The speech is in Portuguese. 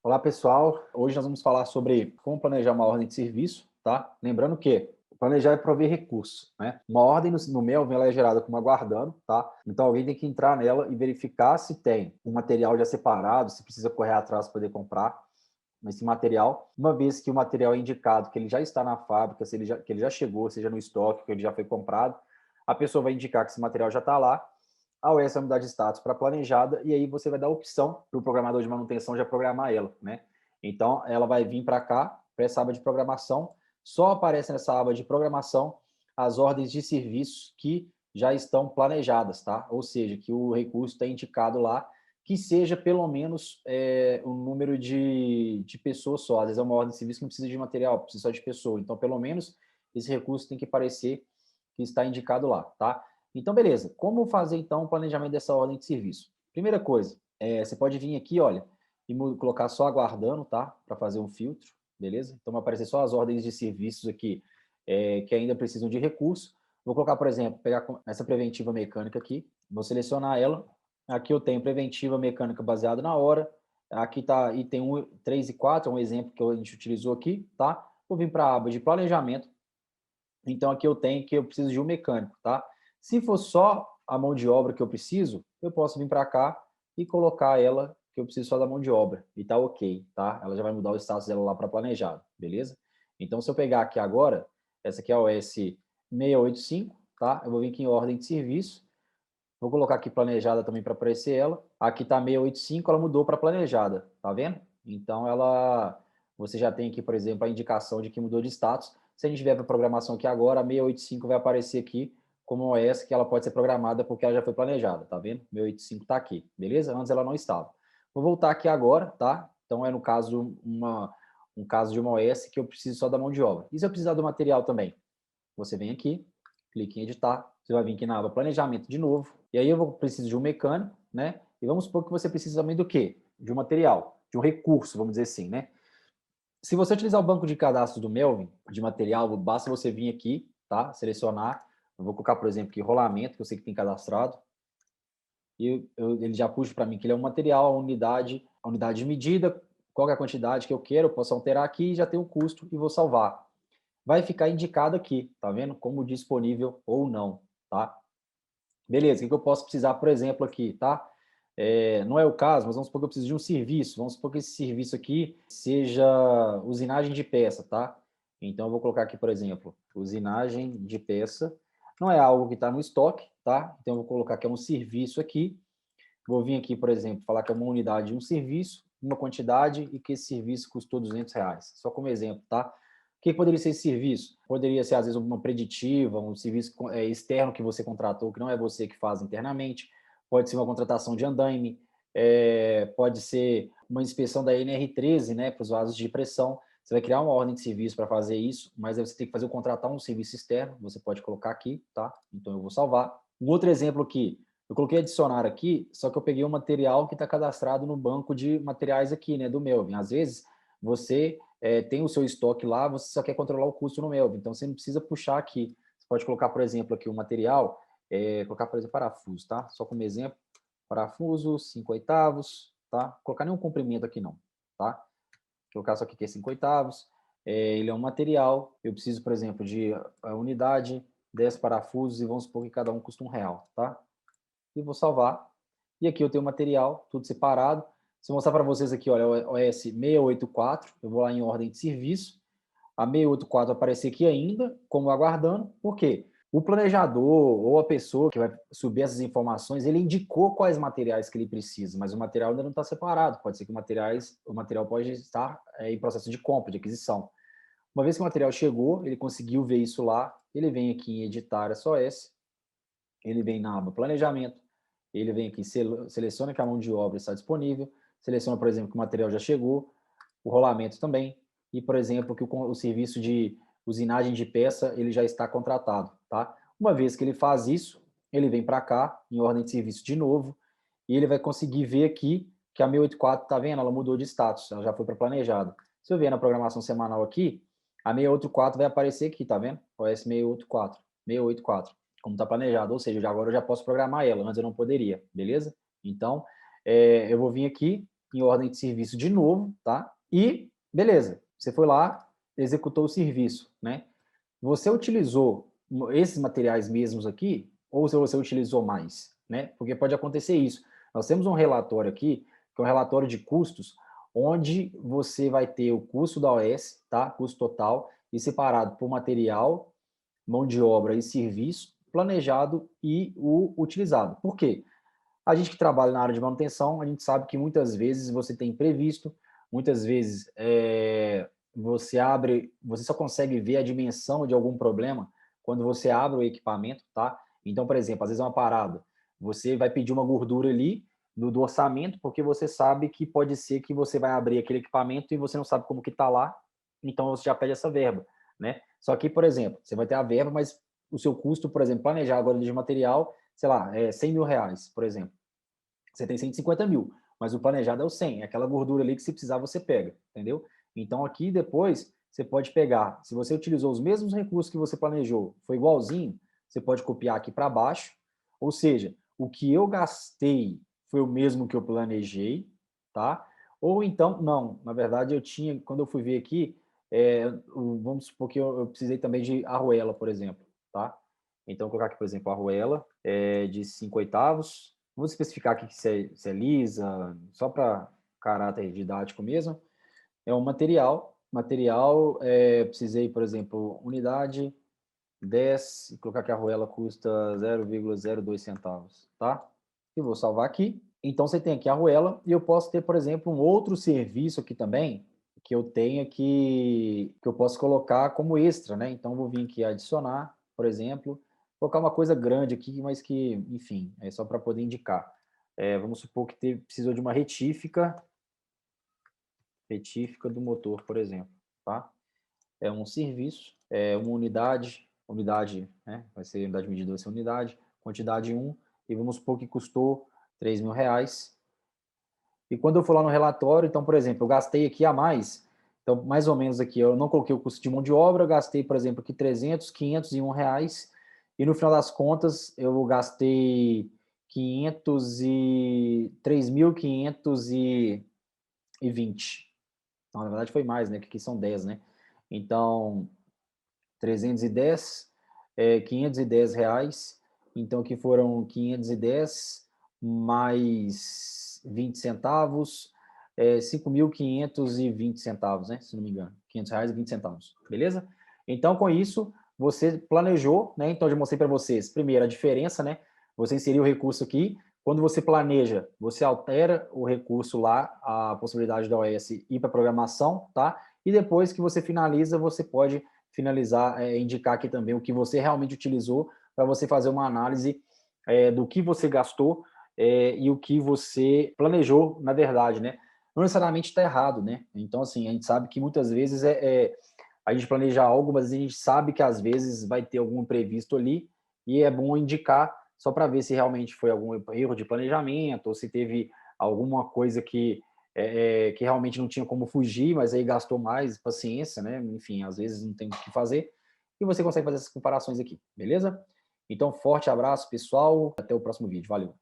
Olá, pessoal. Hoje nós vamos falar sobre como planejar uma ordem de serviço, tá? Lembrando que planejar é prover recursos, né? Uma ordem no Melvin ela é gerada como aguardando, tá? Então alguém tem que entrar nela e verificar se tem um material já separado, se precisa correr atrás para poder comprar esse material. Uma vez que o material é indicado que ele já está na fábrica, se que ele já chegou, seja no estoque, que ele já foi comprado, a pessoa vai indicar que esse material já está lá. A OS vai mudar de status para planejada e aí você vai dar a opção para o programador de manutenção já programar ela, né? Então, ela vai vir para cá, para essa aba de programação, só aparece nessa aba de programação as ordens de serviço que já estão planejadas, tá? Ou seja, que o recurso está indicado lá, que seja pelo menos um número de pessoas só. Às vezes é uma ordem de serviço que não precisa de material, precisa só de pessoa. Então, pelo menos, esse recurso tem que aparecer que está indicado lá, tá? Então, beleza. Como fazer, então, o planejamento dessa ordem de serviço? Primeira coisa, você pode vir aqui, olha, e colocar só aguardando, tá? Para fazer um filtro, beleza? Então, vai aparecer só as ordens de serviços aqui que ainda precisam de recurso. Vou colocar, por exemplo, pegar essa preventiva mecânica aqui, vou selecionar ela. Aqui eu tenho preventiva mecânica baseada na hora. Aqui tá item 1, 3 e 4, é um exemplo que a gente utilizou aqui, tá? Vou vir para a aba de planejamento. Então, aqui eu tenho que eu preciso de um mecânico, tá? Se for só a mão de obra que eu preciso, eu posso vir para cá e colocar ela que eu preciso só da mão de obra. E tá ok, tá? Ela já vai mudar o status dela lá para planejado, beleza? Então, se eu pegar aqui agora, essa aqui é a OS 685, tá? Eu vou vir aqui em ordem de serviço. Vou colocar aqui planejada também para aparecer ela. Aqui tá 685, ela mudou para planejada, tá vendo? Então, você já tem aqui, por exemplo, a indicação de que mudou de status. Se a gente vier para a programação aqui agora, a 685 vai aparecer aqui como OS, que ela pode ser programada porque ela já foi planejada, tá vendo? 685 está aqui, beleza? Antes ela não estava. Vou voltar aqui agora, tá? Então é no caso um caso de uma OS que eu preciso só da mão de obra. E se eu precisar do material também? Você vem aqui, clique em editar, você vai vir aqui na aba planejamento de novo, e aí eu preciso de um mecânico, né? E vamos supor que você precisa também do quê? De um material, de um recurso, vamos dizer assim, né? Se você utilizar o banco de cadastro do Melvin, de material, basta você vir aqui, tá? Selecionar. Eu vou colocar, por exemplo, aqui rolamento, que eu sei que tem cadastrado. E ele já puxa para mim que ele é um material, a unidade de medida, qual é a quantidade que eu quero, eu posso alterar aqui, já tem o custo e vou salvar. Vai ficar indicado aqui, tá vendo? Como disponível ou não, tá? Beleza, o que eu posso precisar, por exemplo, aqui, tá? Não é o caso, mas vamos supor que eu preciso de um serviço. Vamos supor que esse serviço aqui seja usinagem de peça, tá? Então, eu vou colocar aqui, por exemplo, usinagem de peça. Não é algo que está no estoque, tá? Então, eu vou colocar que é um serviço aqui. Vou vir aqui, por exemplo, falar que é uma unidade de um serviço, uma quantidade e que esse serviço custou R$ 200. Só como exemplo, tá? O que poderia ser esse serviço? Poderia ser, às vezes, uma preditiva, um serviço externo que você contratou, que não é você que faz internamente. Pode ser uma contratação de andaime, pode ser uma inspeção da NR13, né, para os vasos de pressão. Você vai criar uma ordem de serviço para fazer isso, mas aí você tem que fazer contratar um serviço externo, você pode colocar aqui, tá? Então eu vou salvar. Um outro exemplo aqui, eu coloquei adicionar aqui, só que eu peguei um material que está cadastrado no banco de materiais aqui, né, do Melvin. Às vezes, você tem o seu estoque lá, você só quer controlar o custo no Melvin, então você não precisa puxar aqui. Você pode colocar, por exemplo, aqui o material, colocar, por exemplo, parafuso, tá? Só como exemplo, parafuso, 5/8, tá? Colocar nenhum comprimento aqui não, tá? Colocar só aqui que é 5/8, ele é um material, eu preciso, por exemplo, de a unidade, 10 parafusos e vamos supor que cada um custa R$ 1, tá? E vou salvar. E aqui eu tenho o material, tudo separado. Se eu mostrar para vocês aqui, olha, o OS 684, eu vou lá em ordem de serviço, a 684 vai aparecer aqui ainda, como aguardando, por quê? O planejador ou a pessoa que vai subir essas informações, ele indicou quais materiais que ele precisa, mas o material ainda não está separado. Pode ser que o material pode estar em processo de compra, de aquisição. Uma vez que o material chegou, ele conseguiu ver isso lá, ele vem aqui em editar SOS, ele vem na aba planejamento, ele vem aqui, seleciona que a mão de obra está disponível, seleciona, por exemplo, que o material já chegou, o rolamento também, e, por exemplo, que o serviço de usinagem de peça ele já está contratado, tá? Uma vez que ele faz isso, ele vem para cá, em ordem de serviço de novo, e ele vai conseguir ver aqui que a 684, tá vendo? Ela mudou de status, ela já foi para planejada. Se eu vier na programação semanal aqui, a 684 vai aparecer aqui, tá vendo? OS 684, 684, como está planejado, ou seja, agora eu já posso programar ela, antes eu não poderia, beleza? Então, eu vou vir aqui em ordem de serviço de novo, tá? E, beleza, você foi lá, executou o serviço, né? Você utilizou esses materiais mesmos aqui, ou se você utilizou mais, né? Porque pode acontecer isso. Nós temos um relatório aqui, que é um relatório de custos, onde você vai ter o custo da OS, tá? Custo total, e separado por material, mão de obra e serviço, planejado e o utilizado. Por quê? A gente que trabalha na área de manutenção, a gente sabe que muitas vezes você tem imprevisto, muitas vezes você só consegue ver a dimensão de algum problema quando você abre o equipamento, tá? Então, por exemplo, às vezes é uma parada, você vai pedir uma gordura ali do orçamento, porque você sabe que pode ser que você vai abrir aquele equipamento e você não sabe como que está lá, então você já pede essa verba, né? Só que, por exemplo, você vai ter a verba, mas o seu custo, por exemplo, planejar agora de material, sei lá, é 100 mil reais, por exemplo. Você tem 150 mil, mas o planejado é o 100, é aquela gordura ali que se precisar você pega, entendeu? Então aqui depois você pode pegar, se você utilizou os mesmos recursos que você planejou, foi igualzinho, você pode copiar aqui para baixo, ou seja, o que eu gastei foi o mesmo que eu planejei, tá? Ou então, não, na verdade eu tinha, quando eu fui ver aqui, vamos supor que eu precisei também de arruela, por exemplo, tá? Então, vou colocar aqui, por exemplo, a arruela de 5/8, vamos especificar aqui se é lisa, só para caráter didático mesmo. É um material, precisei, por exemplo, unidade 10, e colocar que a arruela custa 0,02 centavos, tá? E vou salvar aqui. Então, você tem aqui a arruela, e eu posso ter, por exemplo, um outro serviço aqui também, que eu tenha que eu posso colocar como extra, né? Então, vou vir aqui adicionar, por exemplo, colocar uma coisa grande aqui, mas que, enfim, é só para poder indicar. Vamos supor que precisou de uma retífica do motor, por exemplo, tá? É um serviço, uma unidade, né? Vai ser unidade medida, vai ser unidade, quantidade 1, e vamos supor que custou 3 mil reais. E quando eu for lá no relatório, então, por exemplo, eu gastei aqui a mais, então, mais ou menos aqui, eu não coloquei o custo de mão de obra, eu gastei, por exemplo, aqui 300, 501 reais, e no final das contas, eu gastei 3.520. Não, na verdade foi mais, né? Que aqui são 10, né? Então, 310, 510 reais. Então, aqui foram 510 mais 20 centavos, 5.520 centavos, né? Se não me engano. 500 reais e 20 centavos. Beleza? Então, com isso, você planejou, né? Então, eu já mostrei para vocês, primeiro, a diferença, né? Você inseriu o recurso aqui. Quando você planeja, você altera o recurso lá, a possibilidade da OS ir para programação, tá? E depois que você finaliza, você pode finalizar, indicar aqui também o que você realmente utilizou para você fazer uma análise do que você gastou e o que você planejou, na verdade, né? Não necessariamente está errado, né? Então, assim, a gente sabe que muitas vezes a gente planeja algo, mas a gente sabe que às vezes vai ter algum imprevisto ali e é bom indicar só para ver se realmente foi algum erro de planejamento ou se teve alguma coisa que realmente não tinha como fugir, mas aí gastou mais paciência, né? Enfim, às vezes não tem o que fazer. E você consegue fazer essas comparações aqui, beleza? Então, forte abraço, pessoal. Até o próximo vídeo. Valeu!